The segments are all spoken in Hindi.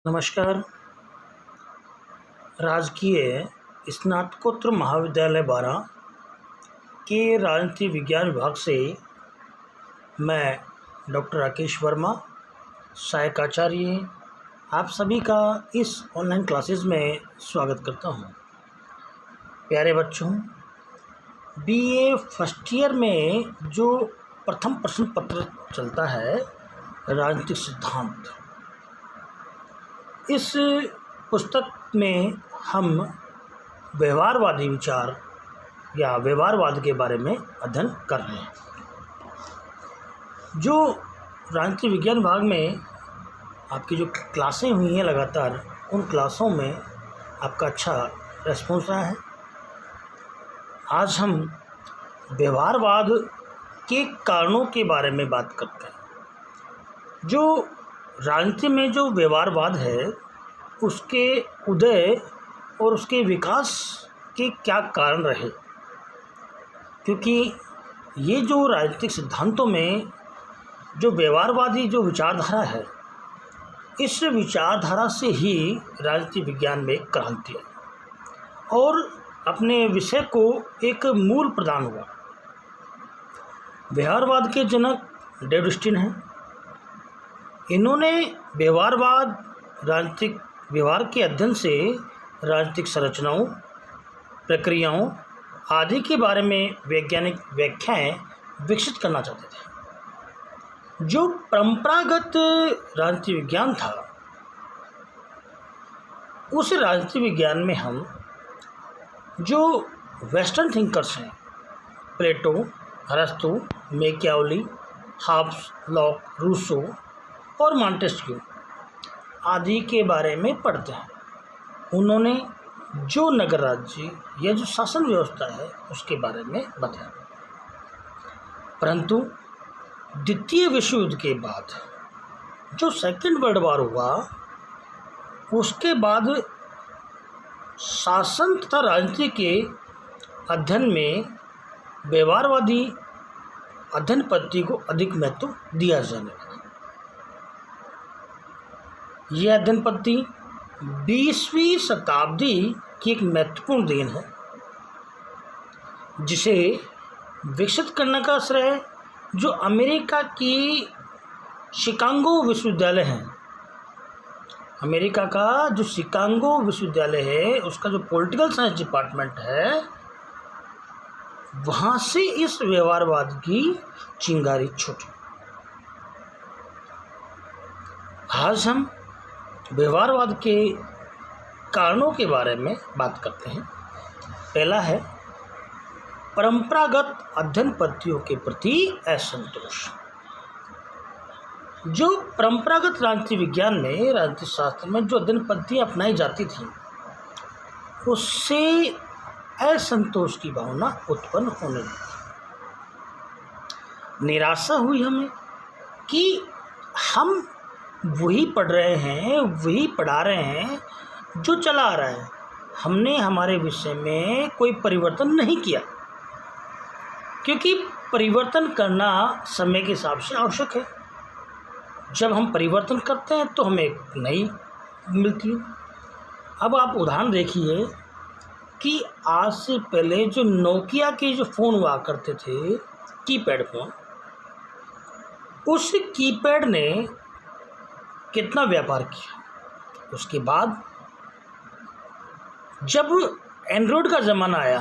नमस्कार। राजकीय स्नातकोत्तर महाविद्यालय बारा के राजनीति विज्ञान विभाग से मैं डॉक्टर राकेश वर्मा, सहायक आचार्य, आप सभी का इस ऑनलाइन क्लासेस में स्वागत करता हूं। प्यारे बच्चों, बीए फर्स्ट ईयर में जो प्रथम प्रश्न पत्र चलता है राजनीतिक सिद्धांत, इस पुस्तक में हम व्यवहारवादी विचार या व्यवहारवाद के बारे में अध्ययन कर रहे हैं। जो राजनीति विज्ञान विभाग में आपकी जो क्लासें हुई हैं लगातार, उन क्लासों में आपका अच्छा रेस्पॉन्स रहा है। आज हम व्यवहारवाद के कारणों के बारे में बात करते हैं। जो राजनीति में जो व्यवहारवाद है, उसके उदय और उसके विकास के क्या कारण रहे, क्योंकि ये जो राजनीतिक सिद्धांतों में जो व्यवहारवादी जो विचारधारा है, इस विचारधारा से ही राजनीति विज्ञान में क्रांति आई और अपने विषय को एक मूल प्रदान हुआ। व्यवहारवाद के जनक डेविड स्टीन हैं। इन्होंने व्यवहारवाद राजनीतिक व्यवहार के अध्ययन से राजनीतिक संरचनाओं, प्रक्रियाओं आदि के बारे में वैज्ञानिक व्याख्याएं विकसित करना चाहते थे। जो परंपरागत राजनीति विज्ञान था, उस राजनीति विज्ञान में हम जो वेस्टर्न थिंकर्स हैं, प्लेटो, अरस्तु, मैकियावेली, हॉब्स, लॉक, रूसो और मॉन्टेस्क्यू आदि के बारे में पढ़ते हैं। उन्होंने जो नगर राज्य या जो शासन व्यवस्था है, उसके बारे में बताया। परंतु द्वितीय विश्व युद्ध के बाद जो सेकेंड वर्ल्ड वॉर हुआ, उसके बाद शासन तथा राजनीति के अध्ययन में व्यवहारवादी अध्ययन पद्धति को अधिक महत्व दिया जाने लगा। यह अध्ययन पद्धति 20वीं शताब्दी की एक महत्वपूर्ण देन है, जिसे विकसित करने का श्रेय जो अमेरिका की शिकागो विश्वविद्यालय है, अमेरिका का जो शिकागो विश्वविद्यालय है, उसका जो पॉलिटिकल साइंस डिपार्टमेंट है, वहाँ से इस व्यवहारवाद की चिंगारी छूटी। आज हम व्यवहारवाद के कारणों के बारे में बात करते हैं। पहला है परंपरागत अध्ययन पद्धतियों के प्रति असंतोष। जो परंपरागत राजनीति विज्ञान में, राजनीति शास्त्र में जो अध्ययन पद्धतियाँ अपनाई जाती थी, उससे असंतोष की भावना उत्पन्न होने लगी। निराशा हुई हमें कि हम वही पढ़ रहे हैं, वही पढ़ा रहे हैं जो चला आ रहा है। हमने हमारे विषय में कोई परिवर्तन नहीं किया, क्योंकि परिवर्तन करना समय के हिसाब से आवश्यक है। जब हम परिवर्तन करते हैं तो हमें नई मिलती है। अब आप उदाहरण देखिए कि आज से पहले जो नोकिया के जो फ़ोन हुआ करते थे, कीपैड फ़ोन, उस कीपैड ने कितना व्यापार किया। उसके बाद जब एंड्रॉयड का ज़माना आया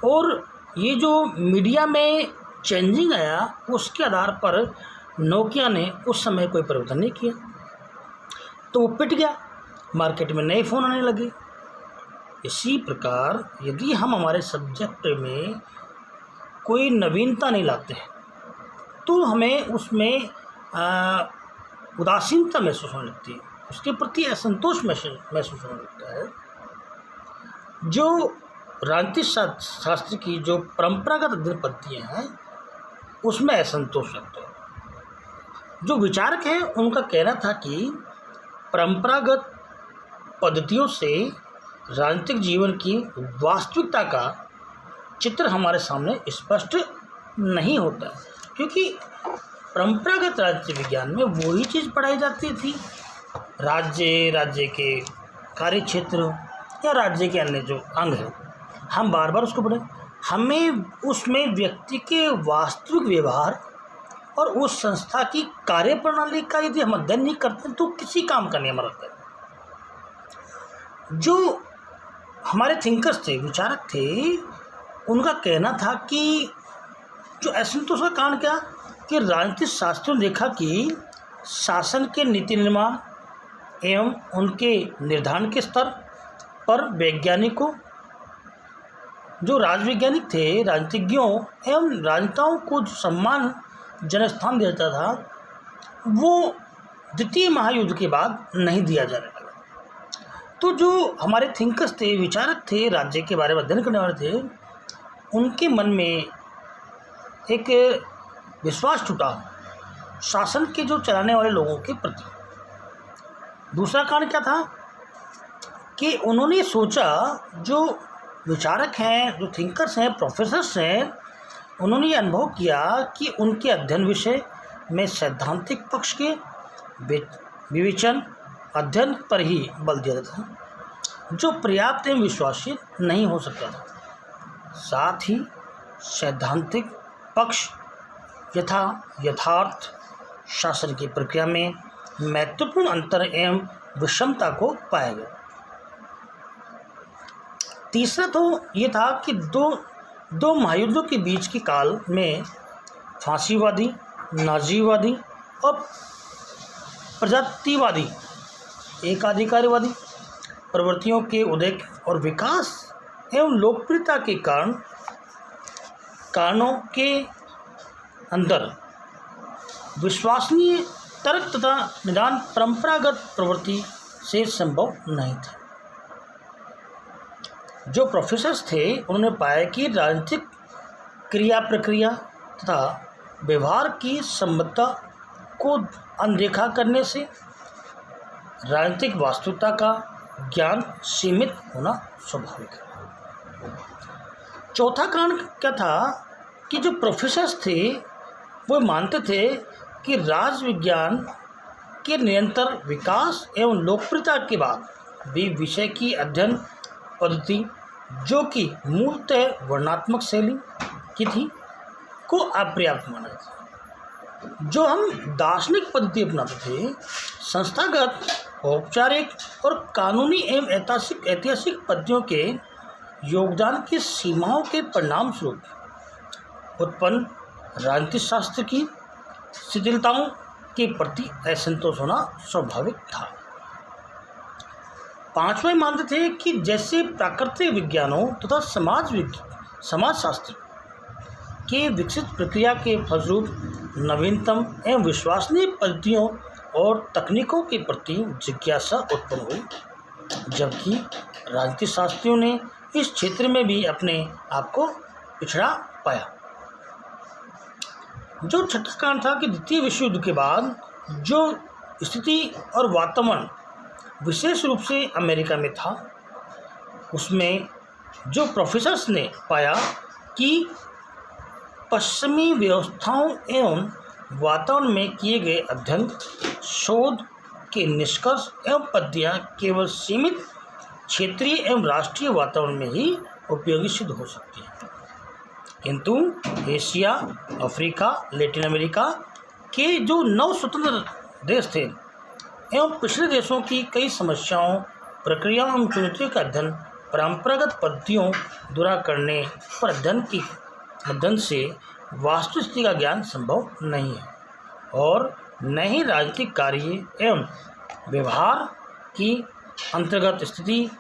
और ये जो मीडिया में चेंजिंग आया, उसके आधार पर नोकिया ने उस समय कोई परिवर्तन नहीं किया, तो वो पिट गया। मार्केट में नए फ़ोन आने लगे। इसी प्रकार यदि हम हमारे सब्जेक्ट में कोई नवीनता नहीं लाते हैं, तो हमें उसमें उदासीनता महसूस होने लगती है, उसके प्रति असंतोष महसूस होने लगता है। जो राजनीतिक शास्त्र की जो परंपरागत अध्ययन पद्धतियाँ हैं, उसमें असंतोष लगता है। जो विचारक हैं, उनका कहना था कि परंपरागत पद्धतियों से राजनीतिक जीवन की वास्तविकता का चित्र हमारे सामने स्पष्ट नहीं होता है, क्योंकि परंपरागत राजनीति विज्ञान में वही चीज़ पढ़ाई जाती थी। राज्य के कार्य क्षेत्र या राज्य के अन्य जो अंग हैं, हम बार बार उसको पढ़ें। हमें उसमें व्यक्ति के वास्तविक व्यवहार और उस संस्था की कार्यप्रणाली का यदि हम अध्ययन नहीं करते तो किसी काम का नहीं हमारा अध्ययन। जो हमारे थिंकर्स थे, विचारक थे, उनका कहना था कि जो असंतोष का कारण क्या कि राजनीतिक शास्त्रों ने देखा कि शासन के नीति निर्माण एवं उनके निर्धारण के स्तर पर वैज्ञानिकों, जो राजवैज्ञानिक थे, राजनीतिज्ञों एवं राजनेताओं को जो सम्मान जन स्थान दिया जाता था वो द्वितीय महायुद्ध के बाद नहीं दिया जाने लगा। तो जो हमारे थिंकर्स थे, विचारक थे, राज्य के बारे में अध्ययन करने वाले थे, उनके मन में एक विश्वास टूटा शासन के जो चलाने वाले लोगों के प्रति। दूसरा कारण क्या था कि उन्होंने सोचा, जो विचारक हैं, जो थिंकर्स हैं, प्रोफेसर्स हैं, उन्होंने ये अनुभव किया कि उनके अध्ययन विषय में सैद्धांतिक पक्ष के विवेचन अध्ययन पर ही बल दिया जाता था, जो पर्याप्त एवं विश्वासित नहीं हो सकता था। साथ ही सैद्धांतिक पक्ष यथार्थ शासन की प्रक्रिया में महत्वपूर्ण अंतर एवं विषमता को पाया गया। तीसरा तो ये था कि दो महायुद्धों के बीच के काल में फांसीवादी, नाजीवादी और प्रजातिवादी, एकाधिकारवादी प्रवृत्तियों के उदय और विकास एवं लोकप्रियता के कारणों के अंदर विश्वसनीय तर्क तथा निदान परंपरागत प्रवृत्ति से संभव नहीं था। जो प्रोफेसर्स थे उन्होंने पाया कि राजनीतिक क्रिया प्रक्रिया तथा व्यवहार की सम्मतता को अनदेखा करने से राजनीतिक वास्तविकता का ज्ञान सीमित होना स्वाभाविक है। चौथा कारण क्या था कि जो प्रोफेसर्स थे वो मानते थे कि राजविज्ञान के निरंतर विकास एवं लोकप्रियता के बाद भी विषय की अध्ययन पद्धति, जो कि मूलतः वर्णनात्मक शैली की थी, को अपर्याप्त माना था। जो हम दार्शनिक पद्धति अपनाते थे, संस्थागत, औपचारिक और कानूनी एवं ऐतिहासिक पद्धतियों के योगदान की सीमाओं के परिणाम स्वरूप उत्पन्न राजनीतिक शास्त्र की शिथिलताओं के प्रति असंतोष होना स्वाभाविक था। पांचवा मानते थे कि जैसे प्राकृतिक विज्ञानों तथा समाजशास्त्र के विकसित प्रक्रिया के फलस्वरूप नवीनतम एवं विश्वसनीय पद्धतियों और तकनीकों के प्रति जिज्ञासा उत्पन्न हुई, जबकि राजनीतिक शास्त्रियों ने इस क्षेत्र में भी अपने आप को पिछड़ा पाया। जो छठा कारण था कि द्वितीय विश्व युद्ध के बाद जो स्थिति और वातावरण विशेष रूप से अमेरिका में था, उसमें जो प्रोफेसर्स ने पाया कि पश्चिमी व्यवस्थाओं एवं वातावरण में किए गए अध्ययन, शोध के निष्कर्ष एवं पद्धतियाँ केवल सीमित क्षेत्रीय एवं राष्ट्रीय वातावरण में ही उपयोगी सिद्ध हो सकती है, किंतु एशिया, अफ्रीका, लैटिन अमेरिका के जो नव स्वतंत्र देश थे एवं पिछले देशों की कई समस्याओं, प्रक्रियाओं एवं चुनौतियों का अध्ययन परंपरागत पद्धतियों द्वारा करने पर अध्ययन से वास्तविक स्थिति का ज्ञान संभव नहीं है, और न ही राजनीतिक कार्य एवं व्यवहार की अंतर्गत स्थिति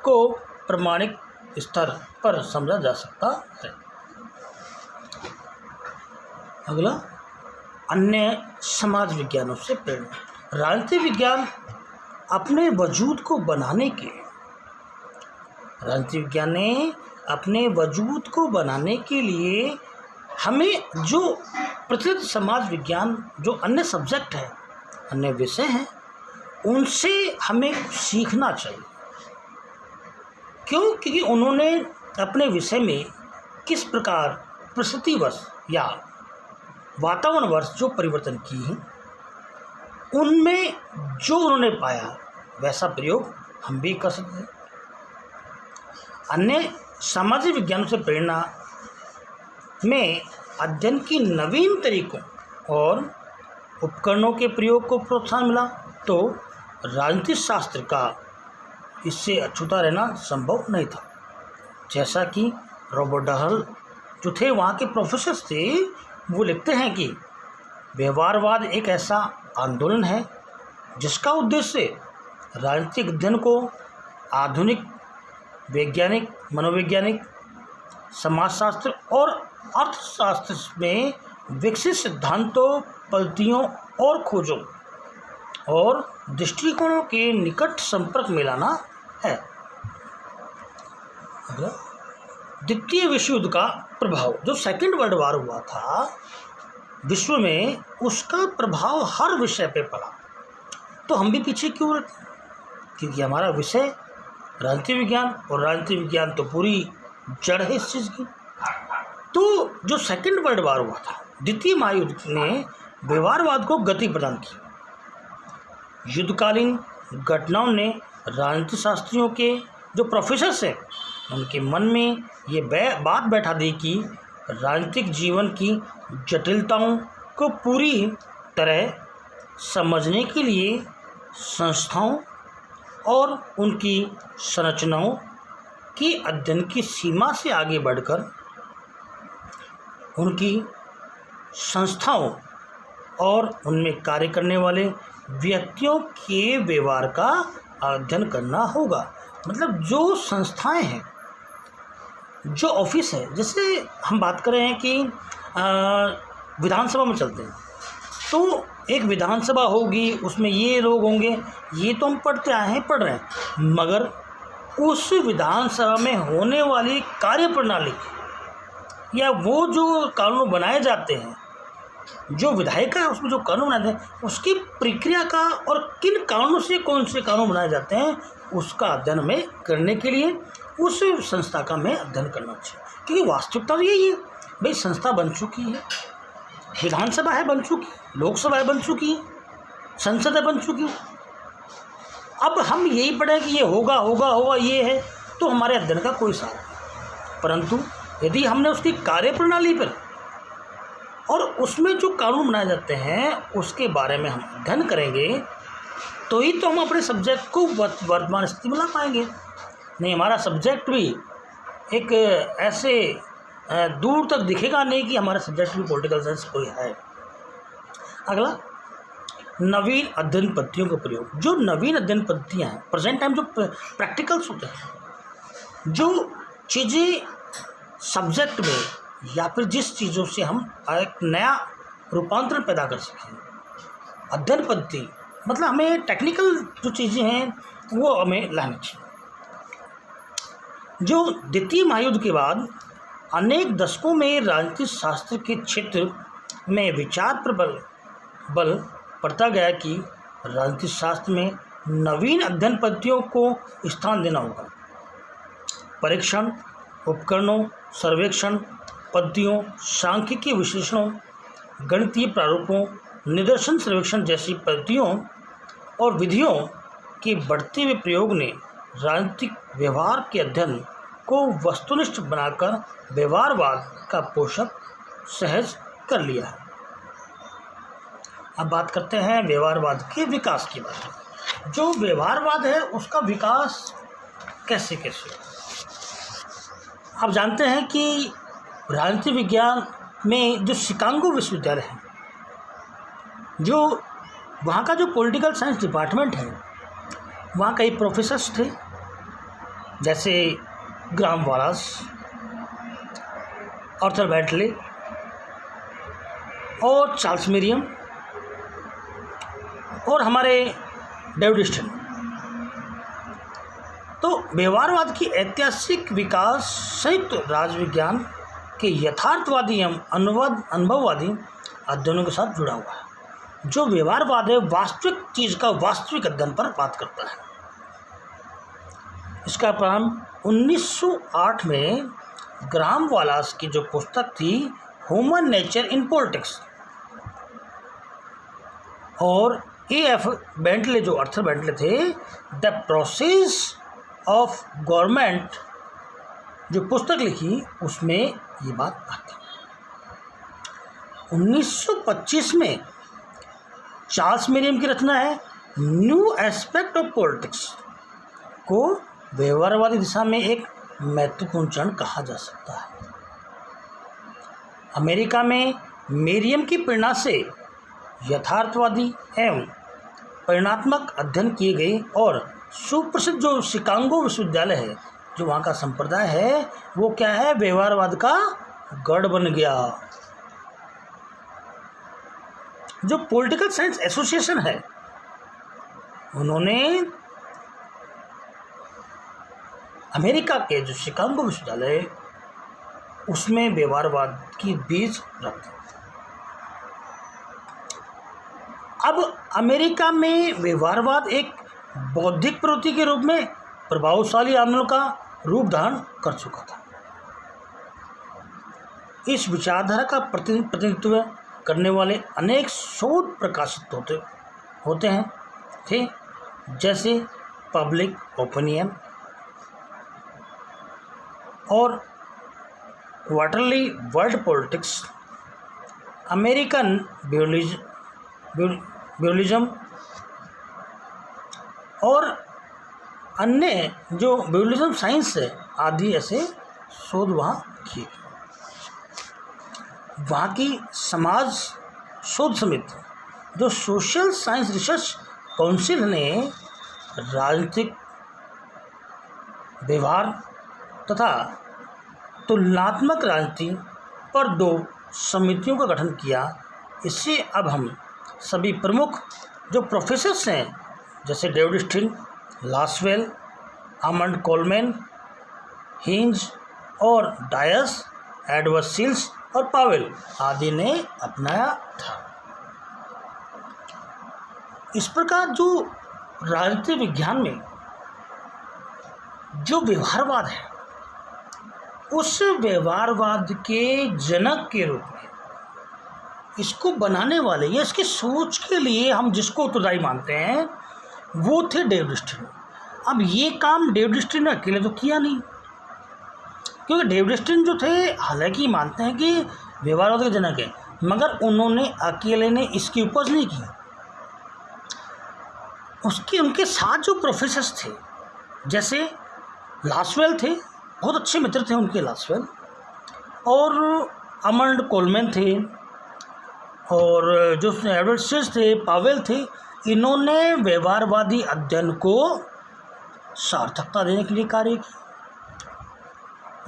को प्रमाणिक स्तर पर समझा जा सकता है। अगला, अन्य समाज विज्ञानों से प्रेरणा। राजनीतिक विज्ञान अपने वजूद को बनाने के लिए हमें जो प्रचलित समाज विज्ञान, जो अन्य सब्जेक्ट हैं, अन्य विषय हैं, उनसे हमें सीखना चाहिए। क्यों? क्योंकि उन्होंने अपने विषय में किस प्रकार प्रस्तुतिवश या वातावरणवर्ष जो परिवर्तन किए हैं उनमें जो उन्होंने पाया वैसा प्रयोग हम भी कर सकते हैं। अन्य सामाजिक विज्ञानों से प्रेरणा में अध्ययन की नवीन तरीकों और उपकरणों के प्रयोग को प्रोत्साहन मिला, तो राजनीतिक शास्त्र का इससे अछूता रहना संभव नहीं था। जैसा कि रॉबर्ट डहल जो थे वहाँ के प्रोफेसर थे, वो लिखते हैं कि व्यवहारवाद एक ऐसा आंदोलन है जिसका उद्देश्य राजनीतिक अध्ययन को आधुनिक वैज्ञानिक, मनोवैज्ञानिक, समाजशास्त्र और अर्थशास्त्र में विकसित सिद्धांतों, पद्धतियों और खोजों और दृष्टिकोणों के निकट संपर्क में लाना है। अगला, द्वितीय विश्व युद्ध का प्रभाव। जो सेकेंड वर्ल्ड वॉर हुआ था विश्व में, उसका प्रभाव हर विषय पे पड़ा। तो हम भी पीछे क्यों रहते? क्योंकि हमारा विषय राजनीति विज्ञान, और राजनीति विज्ञान तो पूरी जड़ है इस चीज़ की। तो जो सेकेंड वर्ल्ड वॉर हुआ था, द्वितीय महायुद्ध ने व्यवहारवाद को गति प्रदान की। युद्धकालीन घटनाओं ने राजनीति शास्त्रियों के जो प्रोफेसर्स हैं उनके मन में ये बात बैठा दी कि राजनीतिक जीवन की जटिलताओं को पूरी तरह समझने के लिए संस्थाओं और उनकी संरचनाओं की अध्ययन की सीमा से आगे बढ़कर उनकी संस्थाओं और उनमें कार्य करने वाले व्यक्तियों के व्यवहार का अध्ययन करना होगा। मतलब जो संस्थाएं हैं, जो ऑफिस है, जैसे हम बात कर रहे हैं कि विधानसभा में चलते हैं, तो एक विधानसभा होगी, उसमें ये लोग होंगे, ये तो हम पढ़ रहे हैं, मगर उस विधानसभा में होने वाली कार्यप्रणाली या वो जो कानून बनाए जाते हैं, जो विधायिका है उसमें जो कानून बनाते हैं, उसकी प्रक्रिया का और किन कानूनों से कौन से कानून बनाए जाते हैं उसका अध्ययन में करने के लिए उस संस्था का मैं अध्ययन करना चाहिए। क्योंकि वास्तविकता तो यही है, भाई संस्था बन चुकी है, विधानसभा है बन चुकी, लोकसभा है बन चुकी, संसद है बन चुकी। अब हम यही पढ़ें कि ये होगा होगा होगा ये है, तो हमारे अध्ययन का कोई सार नहीं। परंतु यदि हमने उसकी कार्यप्रणाली पर और उसमें जो कानून बनाए जाते हैं उसके बारे में हम अध्ययन करेंगे, तो ही तो हम अपने सब्जेक्ट को वर्तमान स्थिति में ला पाएंगे। नहीं, हमारा सब्जेक्ट भी एक ऐसे दूर तक दिखेगा नहीं कि हमारा सब्जेक्ट भी पॉलिटिकल साइंस कोई है। अगला, नवीन अध्ययन पद्धतियों का प्रयोग। जो नवीन अध्ययन पद्धतियाँ हैं, प्रेजेंट टाइम जो प्रैक्टिकल्स होते हैं, जो चीज़ें सब्जेक्ट में या फिर जिस चीज़ों से हम एक नया रूपांतरण पैदा कर सकें, अध्ययन पद्धति मतलब हमें टेक्निकल जो चीज़ें हैं वो हमें लानी चाहिए। जो द्वितीय महायुद्ध के बाद अनेक दशकों में राजनीतिक शास्त्र के क्षेत्र में विचार पर बल पड़ता गया कि राजनीतिक शास्त्र में नवीन अध्ययन पद्धतियों को स्थान देना होगा। परीक्षण उपकरणों, सर्वेक्षण पद्धतियों, सांख्यिकीय विश्लेषणों, गणितीय प्रारूपों, निदर्शन सर्वेक्षण जैसी पद्धतियों और विधियों के बढ़ते हुए प्रयोग ने राजनीतिक व्यवहार के अध्ययन को वस्तुनिष्ठ बनाकर व्यवहारवाद का पोषक सहज कर लिया है। अब बात करते हैं व्यवहारवाद के विकास की बात। जो व्यवहारवाद है उसका विकास कैसे कैसे। आप जानते हैं कि राजनीति विज्ञान में जो शिकागो विश्वविद्यालय है, जो वहाँ का जो पॉलिटिकल साइंस डिपार्टमेंट है, वहाँ कई प्रोफेसर्स थे, जैसे ग्राहम वालास, आर्थर बेंटले और चार्ल्स मेरियम और हमारे डेविड स्टन। तो व्यवहारवाद की ऐतिहासिक विकास संयुक्त राजविज्ञान के यथार्थवादी एवं अनुभववादी अध्ययनों के साथ जुड़ा हुआ है। जो व्यवहारवाद है वास्तविक चीज़ का वास्तविक अध्ययन पर बात करता है। इसका प्रारंभ 1908 में ग्राहम वालास की जो पुस्तक थी ह्यूमन नेचर इन पॉलिटिक्स, और A.F. बेंटले, जो आर्थर बेंटले थे, द प्रोसेस ऑफ गवर्नमेंट, जो पुस्तक लिखी उसमें ये बात आती। 1925 में चार्ल्स मेरियम की रचना है न्यू एस्पेक्ट ऑफ पॉलिटिक्स को व्यवहारवादी दिशा में एक महत्वपूर्ण चरण कहा जा सकता है। अमेरिका में मेरियम की प्रेरणा से यथार्थवादी एवं परिणात्मक अध्ययन किए गए और सुप्रसिद्ध जो शिकागो विश्वविद्यालय है, जो वहाँ का संप्रदाय है, वो क्या है, व्यवहारवाद का गढ़ बन गया। जो पॉलिटिकल साइंस एसोसिएशन है, उन्होंने अमेरिका के जो शिकागो विश्वविद्यालय, उसमें व्यवहारवाद की बीज रख दी। अब अमेरिका में व्यवहारवाद एक बौद्धिक प्रवृत्ति के रूप में प्रभावशाली आंदोलन का रूप धारण कर चुका था। इस विचारधारा का प्रतिनिधित्व करने वाले अनेक शोध प्रकाशित होते हैं थे, जैसे पब्लिक ओपिनियन और क्वार्टरली वर्ल्ड पॉलिटिक्स, अमेरिकन ब्यूलिज्म और अन्य जो ब्यूलिज्म साइंस है आदि, ऐसे शोध वहाँ किए। वहाँ की समाज शोध समिति, जो सोशल साइंस रिसर्च काउंसिल, ने राजनीतिक व्यवहार तथा तुलनात्मक राजनीति पर 2 समितियों का गठन किया। इससे अब हम सभी प्रमुख जो प्रोफेसर्स हैं, जैसे David Stein, Lasswell, Almond Coleman, हिंज और डायस, एडवर्ड सील्स और पावेल आदि ने अपनाया था। इस प्रकार जो राजनीतिक विज्ञान में जो व्यवहारवाद है, उस व्यवहारवाद के जनक के रूप में इसको बनाने वाले या इसकी सोच के लिए हम जिसको उत्तरदायी मानते हैं, वो थे डेविड स्टीन। अब ये काम डेविड स्टीन ने अकेले तो किया नहीं, क्योंकि डेविड स्टीन जो थे, हालांकि मानते हैं कि व्यवहारवाद के जनक है, मगर उन्होंने अकेले ने इसकी उपज नहीं की। उनके साथ जो प्रोफेसर्स थे, जैसे लासवेल थे, बहुत अच्छे मित्र थे उनके लासवेल, और आमंड कोलमैन थे, और जो एडवर्ड सील्स थे, पावेल थे, इन्होंने व्यवहारवादी अध्ययन को सार्थकता देने के लिए कार्य किया।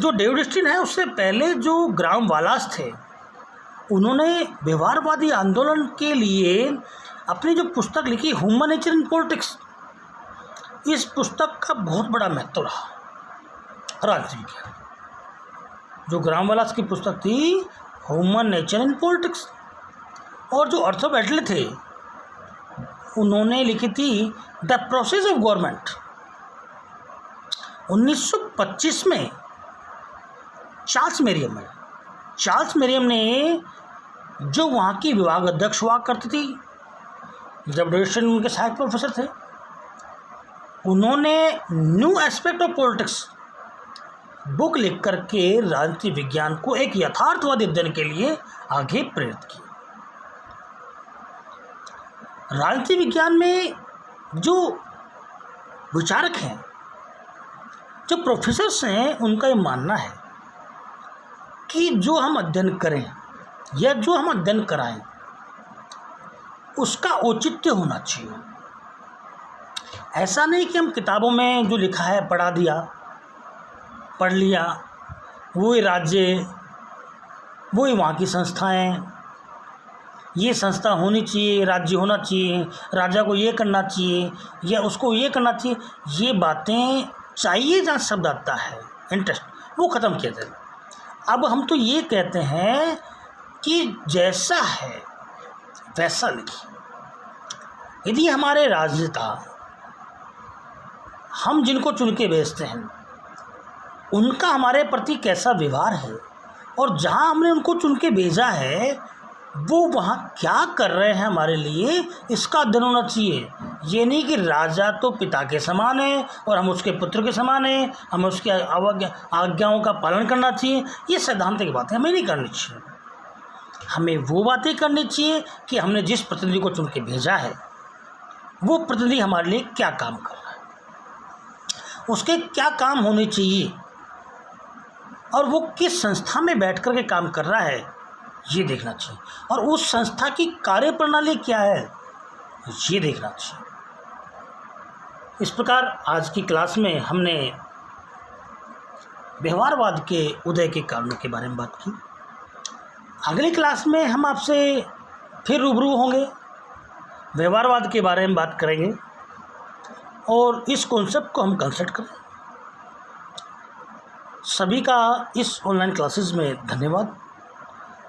जो डेविड स्टीन है, उससे पहले जो ग्राहम वालास थे, उन्होंने व्यवहारवादी आंदोलन के लिए अपनी जो पुस्तक लिखी ह्यूमन नेचर इन पॉलिटिक्स, इस पुस्तक का बहुत बड़ा महत्व रहा राजनीति विज्ञान। जो ग्राहम वालास की पुस्तक थी ह्यूमन नेचर इन पॉलिटिक्स, और जो आर्थर बेंटले थे, उन्होंने लिखी थी द प्रोसेस ऑफ गवर्नमेंट। 1925 में चार्ल्स मेरियम ने, जो वहाँ की विभाग अध्यक्ष हुआ करती थी, जब डेविड स्टीन उनके सहायक प्रोफेसर थे, उन्होंने new aspect of politics book लिख करके राजनीतिक विज्ञान को एक यथार्थवादी अध्ययन के लिए आगे प्रेरित किया। राजनीतिक विज्ञान में जो विचारक हैं, जो प्रोफेसर्स हैं, उनका ये मानना है कि जो हम अध्ययन करें या जो हम अध्ययन कराएं, उसका औचित्य होना चाहिए। ऐसा नहीं कि हम किताबों में जो लिखा है पढ़ लिया, वही राज्य, वही वहाँ की संस्थाएं, ये संस्था होनी चाहिए, राज्य होना चाहिए, राजा को ये करना चाहिए या उसको ये करना चाहिए, ये बातें चाहिए जहाँ शब्द आता है इंटरेस्ट, वो ख़त्म किया जाए। अब हम तो ये कहते हैं कि जैसा है वैसा लिखिए। यदि हमारे राजनेता, हम जिनको चुन के भेजते हैं, उनका हमारे प्रति कैसा व्यवहार है, और जहाँ हमने उनको चुन के भेजा है वो वहाँ क्या कर रहे हैं हमारे लिए, इसका अध्ययन होना चाहिए। ये नहीं कि राजा तो पिता के समान है और हम उसके पुत्र के समान हैं, हमें उसकी आज्ञाओं का पालन करना चाहिए। ये सैद्धांतिक बातें हमें नहीं करनी चाहिए। हमें वो बातें करनी चाहिए कि हमने जिस प्रतिनिधि को चुन के भेजा है वो प्रतिनिधि हमारे लिए क्या काम कर रहा है, उसके क्या काम होने चाहिए और वो किस संस्था में बैठ कर के काम कर रहा है, ये देखना चाहिए। और उस संस्था की कार्यप्रणाली क्या है, ये देखना चाहिए। इस प्रकार आज की क्लास में हमने व्यवहारवाद के उदय के कारणों के बारे में बात की। अगली क्लास में हम आपसे फिर रूबरू होंगे, व्यवहारवाद के बारे में बात करेंगे और इस कॉन्सेप्ट को हम कंसल्ट करें। सभी का इस ऑनलाइन क्लासेस में धन्यवाद।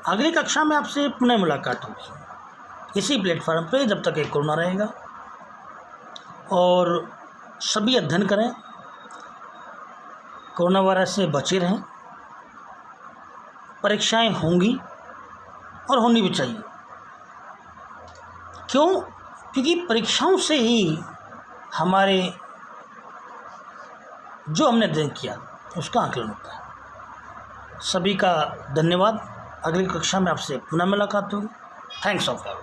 अगली कक्षा में आपसे पुनः मुलाकात होगी इसी प्लेटफॉर्म पे, जब तक एक कोरोना रहेगा। और सभी अध्ययन करें, कोरोना वायरस से बचे रहें। परीक्षाएं होंगी और होनी भी चाहिए। क्यों? क्योंकि परीक्षाओं से ही हमारे जो हमने अध्ययन किया उसका आकलन होता है। सभी का धन्यवाद। अगली कक्षा में आपसे पुनः मुलाकात होगी। Thanks of all.